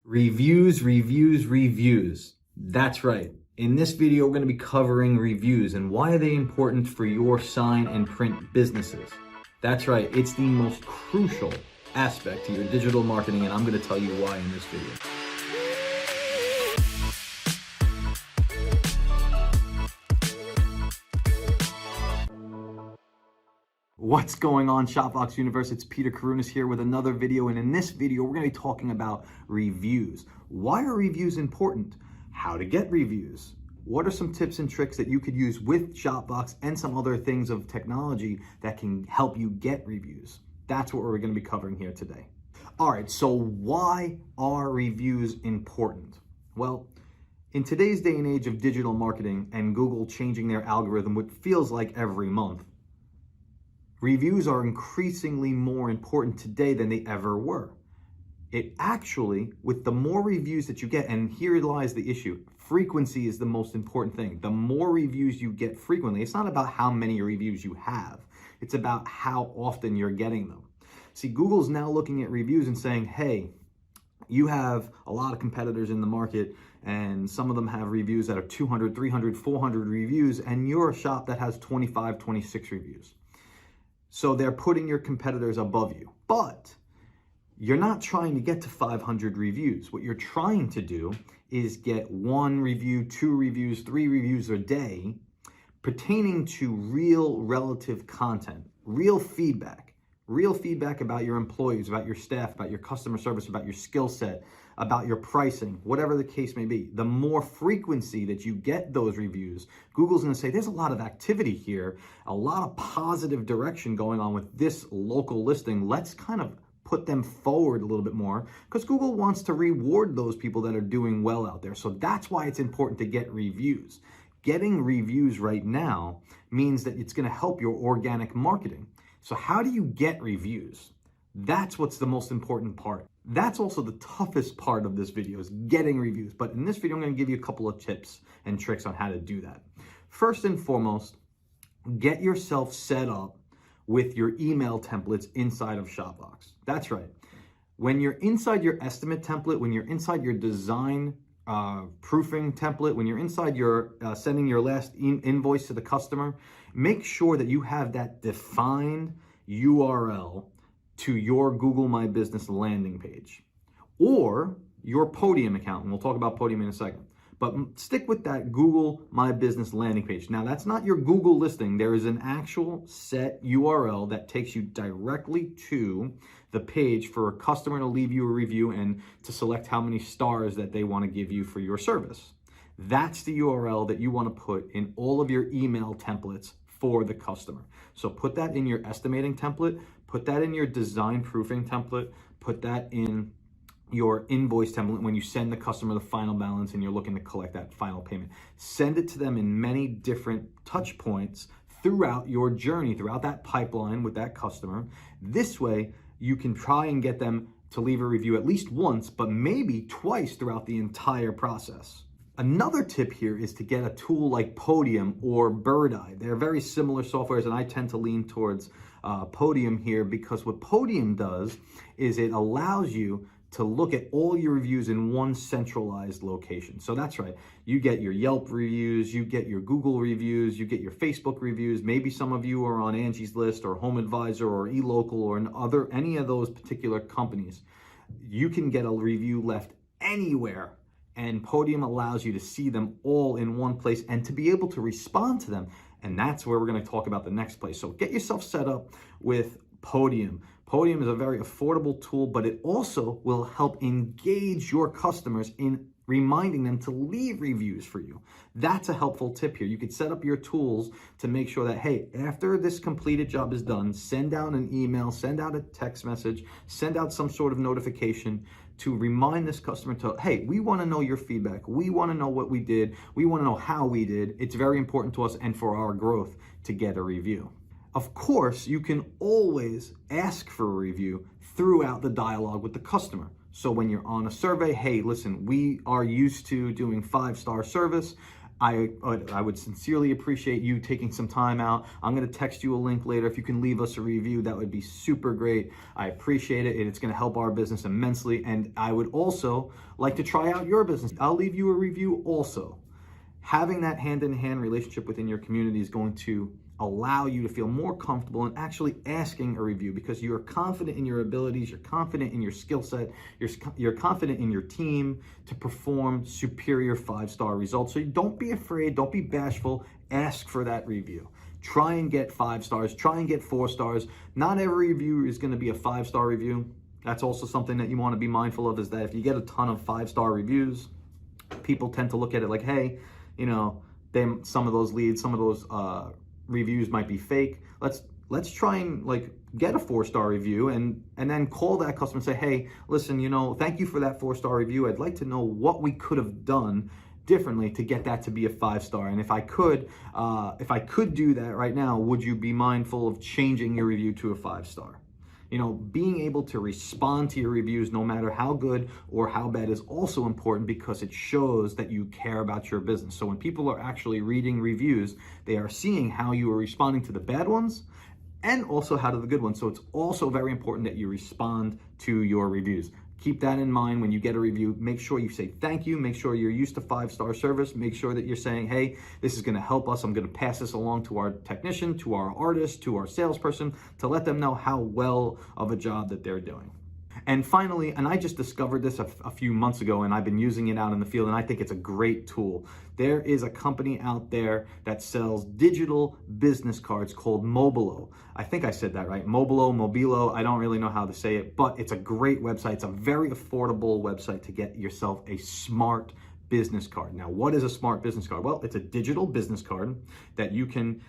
Reviews, reviews, reviews. That's right. In this video, we're going to be covering reviews and why are they important for your sign and print businesses. That's right. It's the most crucial aspect to your digital marketing, and I'm going to tell you why in this video. What's going on, shopVOX universe? It's Peter Karunas here with another video, and in this video we're going to be talking about reviews. Why are reviews important? How to get reviews? What are some tips and tricks that you could use with shopVOX and some other things of technology that can help you get reviews? That's what we're going to be covering here today. All right, so why are reviews important? Well, in today's day and age of digital marketing and Google changing their algorithm, which feels like every month, reviews are increasingly more important today than they ever were. It actually, with the more reviews that you get, and here lies the issue, frequency is the most important thing. The more reviews you get frequently, it's not about how many reviews you have, it's about how often you're getting them. See, Google's now looking at reviews and saying, hey, you have a lot of competitors in the market, and some of them have reviews that are 200, 300, 400 reviews, and you're a shop that has 25, 26 reviews. So they're putting your competitors above you, but you're not trying to get to 500 reviews. What you're trying to do is get 1 review, 2 reviews, 3 reviews a day pertaining to real relative content, real feedback about your employees, about your staff, about your customer service, about your skill set, about your pricing, whatever the case may be. The more frequency that you get those reviews, Google's going to say there's a lot of activity here, a lot of positive direction going on with this local listing. Let's kind of put them forward a little bit more because Google wants to reward those people that are doing well out there. So that's why it's important to get reviews. Getting reviews right now means that it's going to help your organic marketing. So how do you get reviews? That's what's the most important part. That's also the toughest part of this video, is getting reviews. But in this video, I'm going to give you a couple of tips and tricks on how to do that. First and foremost, get yourself set up with your email templates inside of shopVOX. That's right. When you're inside your estimate template, when you're inside your design proofing template, when you're inside your sending your last invoice to the customer, make sure that you have that defined URL to your Google My Business landing page or your Podium account. And we'll talk about Podium in a second. But stick with that Google My Business landing page. Now, that's not your Google listing. There is an actual set URL that takes you directly to the page for a customer to leave you a review and to select how many stars that they want to give you for your service. That's the URL that you want to put in all of your email templates for the customer. So put that in your estimating template, put that in your design proofing template, put that in your invoice template when you send the customer the final balance and you're looking to collect that final payment. Send it to them in many different touch points throughout your journey, throughout that pipeline with that customer. This way, you can try and get them to leave a review at least once, but maybe twice throughout the entire process. Another tip here is to get a tool like Podium or Birdeye. They're very similar softwares, and I tend to lean towards Podium here because what Podium does is it allows you to look at all your reviews in one centralized location. So that's right. You get your Yelp reviews, you get your Google reviews, you get your Facebook reviews. Maybe some of you are on Angie's List or Home Advisor or eLocal or any of those particular companies. You can get a review left anywhere, and Podium allows you to see them all in one place and to be able to respond to them. And that's where we're going to talk about the next place. So get yourself set up with Podium. Podium is a very affordable tool, but it also will help engage your customers in reminding them to leave reviews for you. That's a helpful tip here. You could set up your tools to make sure that, hey, after this completed job is done, send out an email, send out a text message, send out some sort of notification to remind this customer to, hey, we want to know your feedback. We want to know what we did. We want to know how we did. It's very important to us and for our growth to get a review. Of course, you can always ask for a review throughout the dialogue with the customer. So when you're on a survey, hey, listen, we are used to doing 5-star service. I would sincerely appreciate you taking some time out. I'm going to text you a link later. If you can leave us a review, that would be super great. I appreciate it. It's going to help our business immensely. And I would also like to try out your business. I'll leave you a review also. Having that hand-in-hand relationship within your community is going to allow you to feel more comfortable in actually asking a review, because you're confident in your abilities, you're confident in your skill set, you're confident in your team to perform superior 5-star results. So don't be afraid, don't be bashful, ask for that review. Try and get 5 stars, try and get 4 stars. Not every review is going to be a 5-star review. That's also something that you want to be mindful of, is that if you get a ton of 5-star reviews, people tend to look at it like, hey, you know, some of those leads, some of those reviews might be fake. Let's try and like get a 4-star review and then call that customer and say, hey, listen, you know, thank you for that 4-star review. I'd like to know what we could have done differently to get that to be a 5-star. And if I could do that right now, would you be mindful of changing your review to a 5-star? You know, being able to respond to your reviews, no matter how good or how bad, is also important, because it shows that you care about your business. So when people are actually reading reviews, they are seeing how you are responding to the bad ones and also how to the good ones. So it's also very important that you respond to your reviews. Keep that in mind when you get a review. Make sure you say thank you. Make sure you're used to 5-star service. Make sure that you're saying, hey, this is going to help us. I'm going to pass this along to our technician, to our artist, to our salesperson, to let them know how well of a job that they're doing. And finally, and I just discovered this a few months ago, and I've been using it out in the field, and I think it's a great tool. There is a company out there that sells digital business cards called Mobilo. I think I said that right. Mobilo. I don't really know how to say it, but it's a great website. It's a very affordable website to get yourself a smart business card. Now, what is a smart business card? Well, it's a digital business card that you can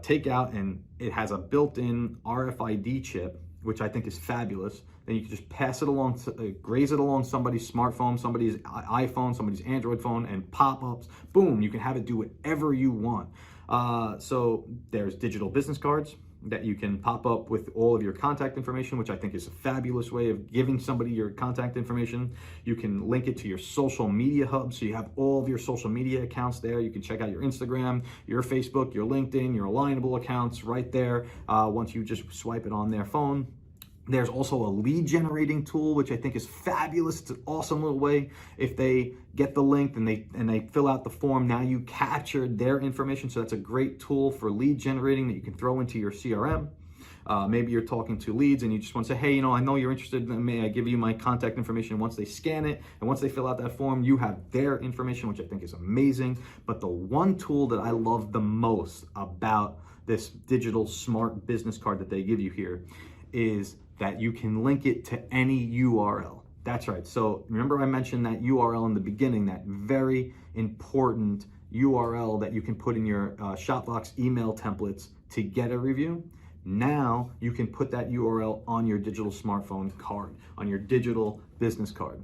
take out, and it has a built-in RFID chip, which I think is fabulous. Then you can just pass it along, graze it along somebody's smartphone, somebody's iPhone, somebody's Android phone, and pop-ups. Boom, you can have it do whatever you want. So there's digital business cards that you can pop up with all of your contact information, which I think is a fabulous way of giving somebody your contact information. You can link it to your social media hub, so you have all of your social media accounts there. You can check out your Instagram, your Facebook, your LinkedIn, your alignable accounts right there once you just swipe it on their phone. There's also a lead generating tool, which I think is fabulous. It's an awesome little way. If they get the link and they fill out the form, now you captured their information. So that's a great tool for lead generating that you can throw into your CRM. Maybe you're talking to leads and you just want to say, hey, you know, I know you're interested. May I give you my contact information? Once they scan it and once they fill out that form, you have their information, which I think is amazing. But the one tool that I love the most about this digital smart business card that they give you here is that you can link it to any URL. That's right. So remember I mentioned that URL in the beginning, that very important URL that you can put in your shopVOX email templates to get a review. Now you can put that URL on your digital smartphone card, on your digital business card.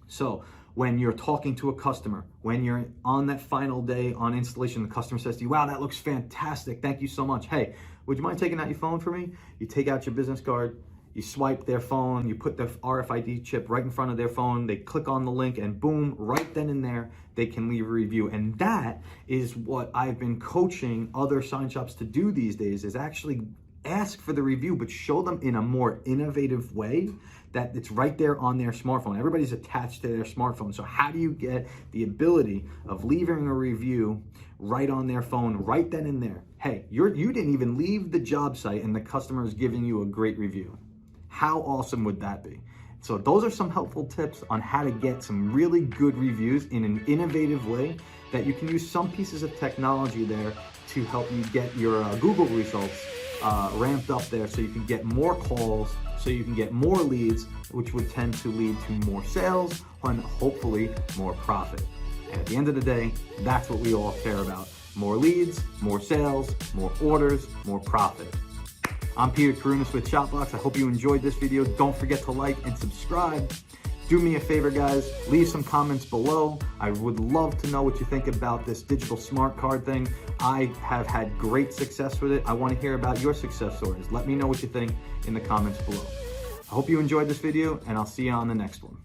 So when you're talking to a customer, when you're on that final day on installation, the customer says to you, wow, that looks fantastic. Thank you so much. Hey, would you mind taking out your phone for me? You take out your business card, you swipe their phone, you put the RFID chip right in front of their phone, they click on the link, and boom, right then and there, they can leave a review. And that is what I've been coaching other sign shops to do these days, is actually ask for the review, but show them in a more innovative way that it's right there on their smartphone. Everybody's attached to their smartphone. So how do you get the ability of leaving a review right on their phone, right then and there? Hey, you didn't even leave the job site and the customer is giving you a great review. How awesome would that be? So those are some helpful tips on how to get some really good reviews in an innovative way that you can use some pieces of technology there to help you get your Google results ramped up there, so you can get more calls, so you can get more leads, which would tend to lead to more sales and hopefully more profit. And at the end of the day, that's what we all care about. More leads, more sales, more orders, more profit. I'm Peter Karunas with shopVOX. I hope you enjoyed this video. Don't forget to like and subscribe. Do me a favor, guys, leave some comments below. I would love to know what you think about this digital smart card thing. I have had great success with it. I want to hear about your success stories. Let me know what you think in the comments below. I hope you enjoyed this video, and I'll see you on the next one.